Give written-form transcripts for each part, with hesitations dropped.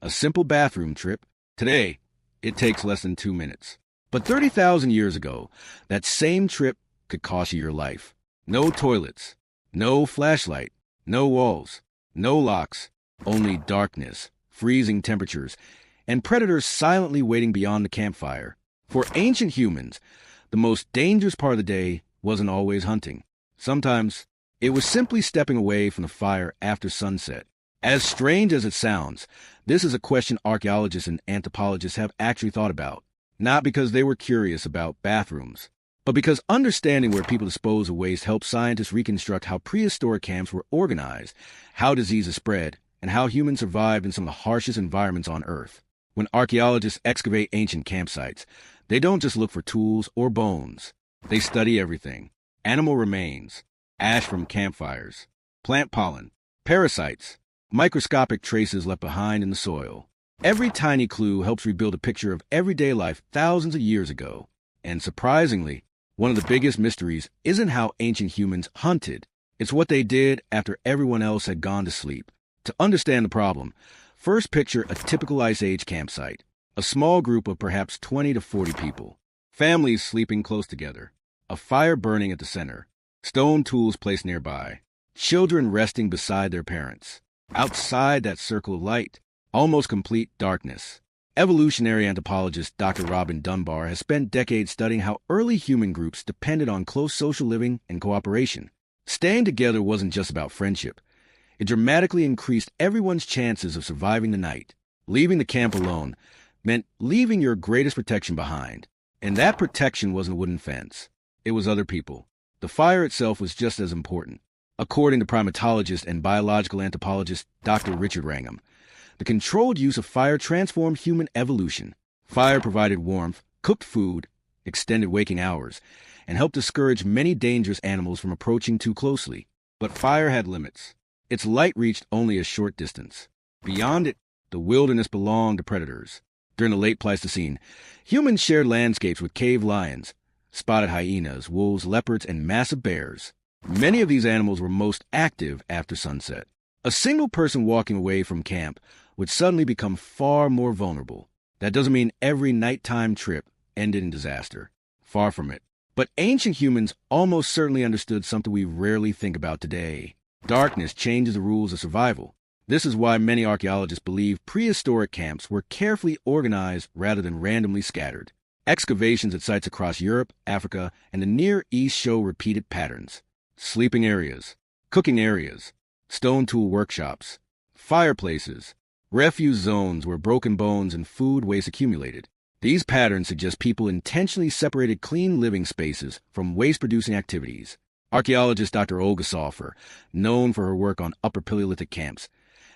A simple bathroom trip. Today, it takes less than 2 minutes. But 30,000 years ago, that same trip could cost you your life. No toilets, no flashlight, no walls, no locks, only darkness, freezing temperatures, and predators silently waiting beyond the campfire. For ancient humans, the most dangerous part of the day wasn't always hunting. Sometimes, it was simply stepping away from the fire after sunset. As strange as it sounds, this is a question archaeologists and anthropologists have actually thought about. Not because they were curious about bathrooms, but because understanding where people dispose of waste helps scientists reconstruct how prehistoric camps were organized, how diseases spread, and how humans survived in some of the harshest environments on Earth. When archaeologists excavate ancient campsites, they don't just look for tools or bones. They study everything: animal remains, ash from campfires, plant pollen, parasites, microscopic traces left behind in the soil. Every tiny clue helps rebuild a picture of everyday life thousands of years ago. And surprisingly, one of the biggest mysteries isn't how ancient humans hunted. It's what they did after everyone else had gone to sleep. To understand the problem, first picture a typical Ice Age campsite. A small group of perhaps 20 to 40 people. Families sleeping close together. A fire burning at the center. Stone tools placed nearby. Children resting beside their parents. Outside that circle of light, almost complete darkness. Evolutionary anthropologist Dr. Robin Dunbar has spent decades studying how early human groups depended on close social living and cooperation. Staying together wasn't just about friendship. It dramatically increased everyone's chances of surviving the night. Leaving the camp alone meant leaving your greatest protection behind. And that protection wasn't a wooden fence. It was other people. The fire itself was just as important. According to primatologist and biological anthropologist Dr. Richard Wrangham, the controlled use of fire transformed human evolution. Fire provided warmth, cooked food, extended waking hours, and helped discourage many dangerous animals from approaching too closely. But fire had limits. Its light reached only a short distance. Beyond it, the wilderness belonged to predators. During the late Pleistocene, humans shared landscapes with cave lions, spotted hyenas, wolves, leopards, and massive bears. Many of these animals were most active after sunset. A single person walking away from camp would suddenly become far more vulnerable. That doesn't mean every nighttime trip ended in disaster. Far from it. But ancient humans almost certainly understood something we rarely think about today. Darkness changes the rules of survival. This is why many archaeologists believe prehistoric camps were carefully organized rather than randomly scattered. Excavations at sites across Europe, Africa, and the Near East show repeated patterns. Sleeping areas, cooking areas, stone tool workshops, fireplaces, refuse zones where broken bones and food waste accumulated. These patterns suggest people intentionally separated clean living spaces from waste-producing activities. Archaeologist Dr. Olga Salfer, known for her work on Upper Paleolithic camps,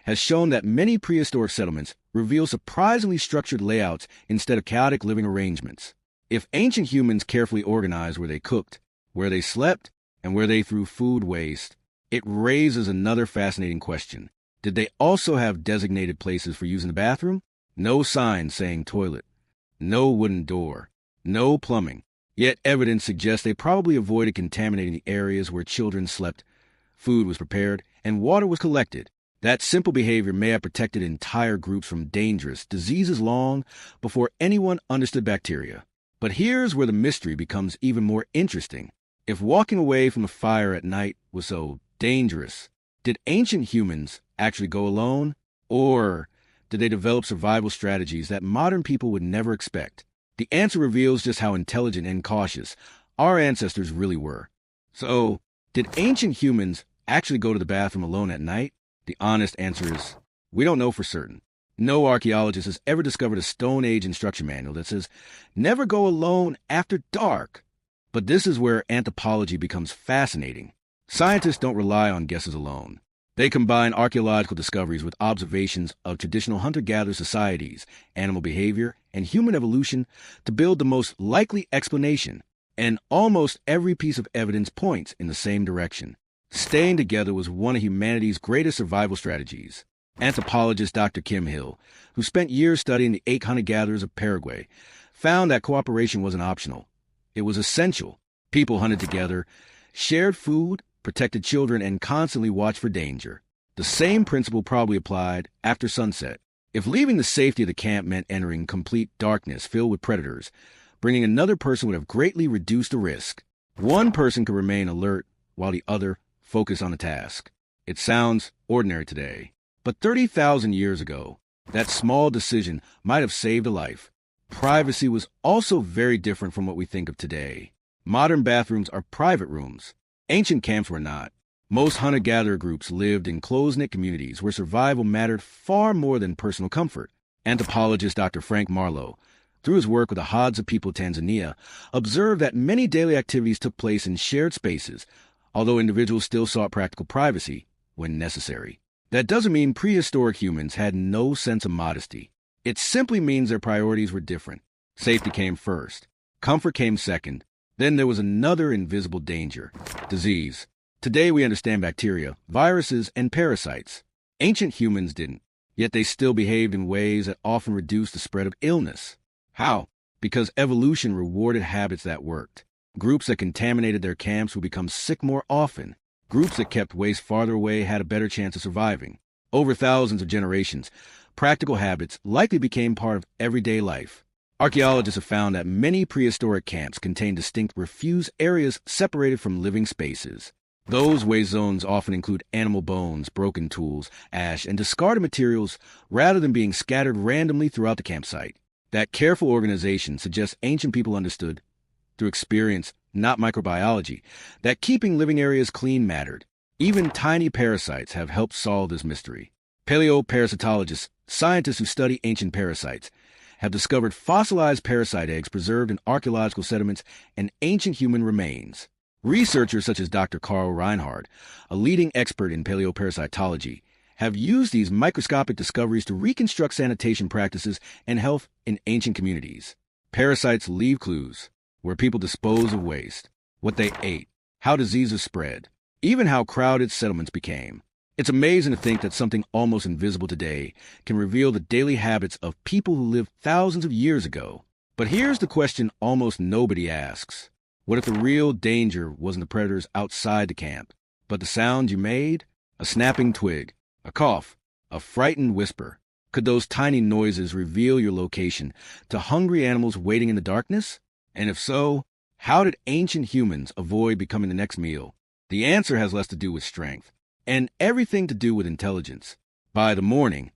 has shown that many prehistoric settlements reveal surprisingly structured layouts instead of chaotic living arrangements. If ancient humans carefully organized where they cooked, where they slept, and where they threw food waste, it raises another fascinating question. Did they also have designated places for using the bathroom? No sign saying toilet. No wooden door. No plumbing. Yet evidence suggests they probably avoided contaminating the areas where children slept, food was prepared, and water was collected. That simple behavior may have protected entire groups from dangerous diseases long before anyone understood bacteria. But here's where the mystery becomes even more interesting. If walking away from the fire at night was so dangerous, did ancient humans actually go alone? Or did they develop survival strategies that modern people would never expect? The answer reveals just how intelligent and cautious our ancestors really were. So, did ancient humans actually go to the bathroom alone at night? The honest answer is, we don't know for certain. No archaeologist has ever discovered a Stone Age instruction manual that says, never go alone after dark. But this is where anthropology becomes fascinating. Scientists don't rely on guesses alone. They combine archaeological discoveries with observations of traditional hunter-gatherer societies, animal behavior, and human evolution to build the most likely explanation. And almost every piece of evidence points in the same direction. Staying together was one of humanity's greatest survival strategies. Anthropologist Dr. Kim Hill, who spent years studying the ape hunter-gatherers of Paraguay, found that cooperation wasn't optional. It was essential. People hunted together, shared food, protected children, and constantly watched for danger. The same principle probably applied after sunset. If leaving the safety of the camp meant entering complete darkness filled with predators, bringing another person would have greatly reduced the risk. One person could remain alert while the other focused on the task. It sounds ordinary today, but 30,000 years ago, that small decision might have saved a life. Privacy was also very different from what we think of today. Modern bathrooms are private rooms. Ancient camps were not. Most hunter-gatherer groups lived in close-knit communities where survival mattered far more than personal comfort. Anthropologist Dr. Frank Marlowe, through his work with the Hadza people of Tanzania, observed that many daily activities took place in shared spaces, although individuals still sought practical privacy when necessary. That doesn't mean prehistoric humans had no sense of modesty. It simply means their priorities were different. Safety came first. Comfort came second. Then there was another invisible danger: disease. Today we understand bacteria, viruses, and parasites. Ancient humans didn't, yet they still behaved in ways that often reduced the spread of illness. How? Because evolution rewarded habits that worked. Groups that contaminated their camps would become sick more often. Groups that kept waste farther away had a better chance of surviving. Over thousands of generations, practical habits likely became part of everyday life. Archaeologists have found that many prehistoric camps contain distinct refuse areas separated from living spaces. Those waste zones often include animal bones, broken tools, ash, and discarded materials rather than being scattered randomly throughout the campsite. That careful organization suggests ancient people understood, through experience, not microbiology, that keeping living areas clean mattered. Even tiny parasites have helped solve this mystery. Paleoparasitologists, scientists who study ancient parasites, have discovered fossilized parasite eggs preserved in archaeological sediments and ancient human remains. Researchers such as Dr. Carl Reinhardt, a leading expert in paleoparasitology, have used these microscopic discoveries to reconstruct sanitation practices and health in ancient communities. Parasites leave clues: where people dispose of waste, what they ate, how diseases spread, even how crowded settlements became. It's amazing to think that something almost invisible today can reveal the daily habits of people who lived thousands of years ago. But here's the question almost nobody asks. What if the real danger wasn't the predators outside the camp, but the sound you made? A snapping twig, a cough, a frightened whisper. Could those tiny noises reveal your location to hungry animals waiting in the darkness? And if so, how did ancient humans avoid becoming the next meal? The answer has less to do with strength and everything to do with intelligence. By the morning,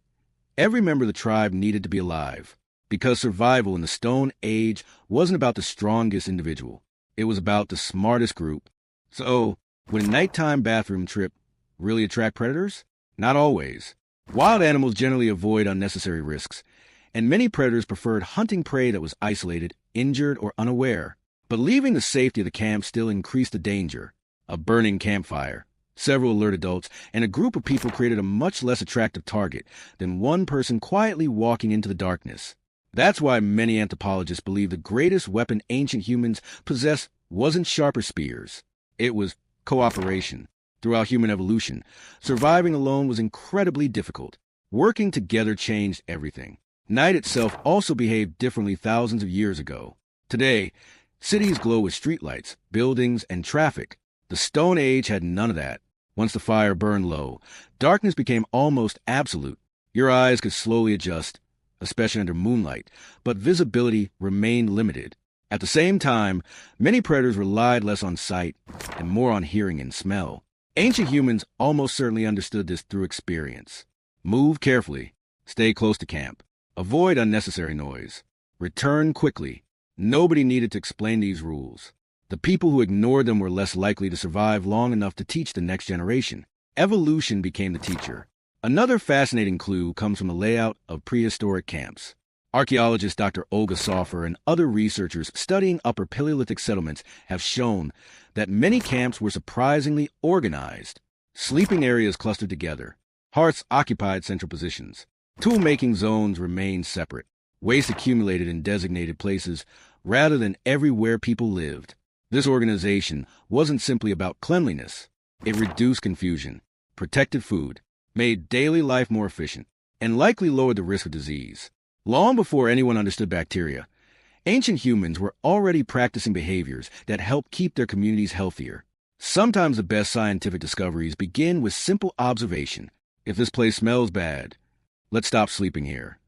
every member of the tribe needed to be alive, because survival in the Stone Age wasn't about the strongest individual. It was about the smartest group. So, would a nighttime bathroom trip really attract predators? Not always. Wild animals generally avoid unnecessary risks, and many predators preferred hunting prey that was isolated, injured, or unaware. But leaving the safety of the camp still increased the danger. A burning campfire, several alert adults, and a group of people created a much less attractive target than one person quietly walking into the darkness. That's why many anthropologists believe the greatest weapon ancient humans possessed wasn't sharper spears. It was cooperation. Throughout human evolution, surviving alone was incredibly difficult. Working together changed everything. Night itself also behaved differently thousands of years ago. Today, cities glow with streetlights, buildings, and traffic. The Stone Age had none of that. Once the fire burned low, darkness became almost absolute. Your eyes could slowly adjust, especially under moonlight, but visibility remained limited. At the same time, many predators relied less on sight and more on hearing and smell. Ancient humans almost certainly understood this through experience. Move carefully, stay close to camp, avoid unnecessary noise, return quickly. Nobody needed to explain these rules. The people who ignored them were less likely to survive long enough to teach the next generation. Evolution became the teacher. Another fascinating clue comes from the layout of prehistoric camps. Archaeologist Dr. Olga Soffer and other researchers studying Upper Paleolithic settlements have shown that many camps were surprisingly organized. Sleeping areas clustered together. Hearths occupied central positions. Tool-making zones remained separate. Waste accumulated in designated places rather than everywhere people lived. This organization wasn't simply about cleanliness. It reduced confusion, protected food, made daily life more efficient, and likely lowered the risk of disease. Long before anyone understood bacteria, ancient humans were already practicing behaviors that helped keep their communities healthier. Sometimes the best scientific discoveries begin with simple observation. If this place smells bad, Let's stop sleeping here.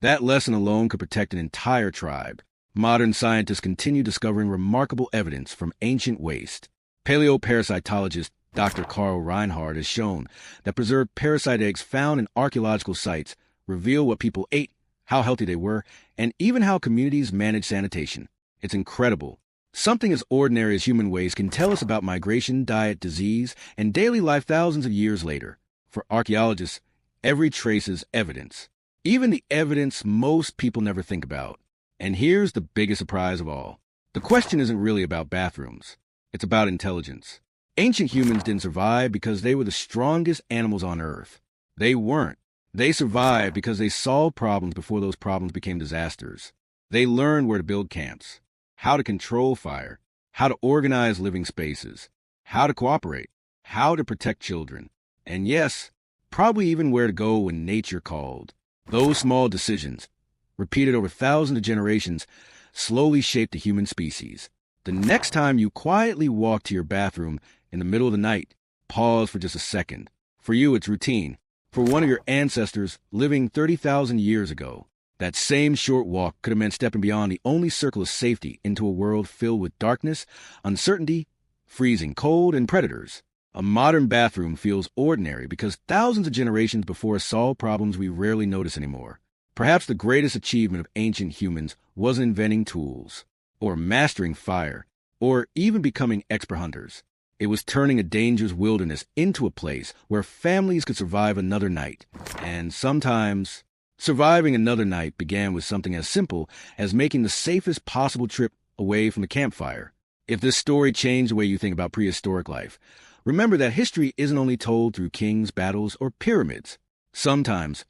That lesson alone could protect an entire tribe. Modern scientists continue discovering remarkable evidence from ancient waste. Paleoparasitologist Dr. Carl Reinhardt has shown that preserved parasite eggs found in archaeological sites reveal what people ate, how healthy they were, and even how communities manage sanitation. It's incredible. Something as ordinary as human waste can tell us about migration, diet, disease, and daily life thousands of years later. For archaeologists, every trace is evidence. Even the evidence most people never think about. And here's the biggest surprise of all. The question isn't really about bathrooms. It's about intelligence. Ancient humans didn't survive because they were the strongest animals on Earth. They weren't. They survived because they solved problems before those problems became disasters. They learned where to build camps, how to control fire, how to organize living spaces, how to cooperate, how to protect children, and yes, probably even where to go when nature called. Those small decisions, repeated over thousands of generations, slowly shaped the human species. The next time you quietly walk to your bathroom in the middle of the night, pause for just a second. For you, it's routine. For one of your ancestors living 30,000 years ago, that same short walk could have meant stepping beyond the only circle of safety into a world filled with darkness, uncertainty, freezing cold, and predators. A modern bathroom feels ordinary because thousands of generations before us solved problems we rarely notice anymore. Perhaps the greatest achievement of ancient humans wasn't inventing tools, or mastering fire, or even becoming expert hunters. It was turning a dangerous wilderness into a place where families could survive another night. And sometimes, surviving another night began with something as simple as making the safest possible trip away from the campfire. If this story changed the way you think about prehistoric life, remember that history isn't only told through kings, battles, or pyramids. Sometimes,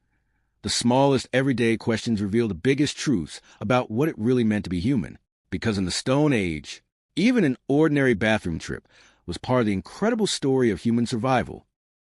the smallest everyday questions reveal the biggest truths about what it really meant to be human. Because in the Stone Age, even an ordinary bathroom trip was part of the incredible story of human survival.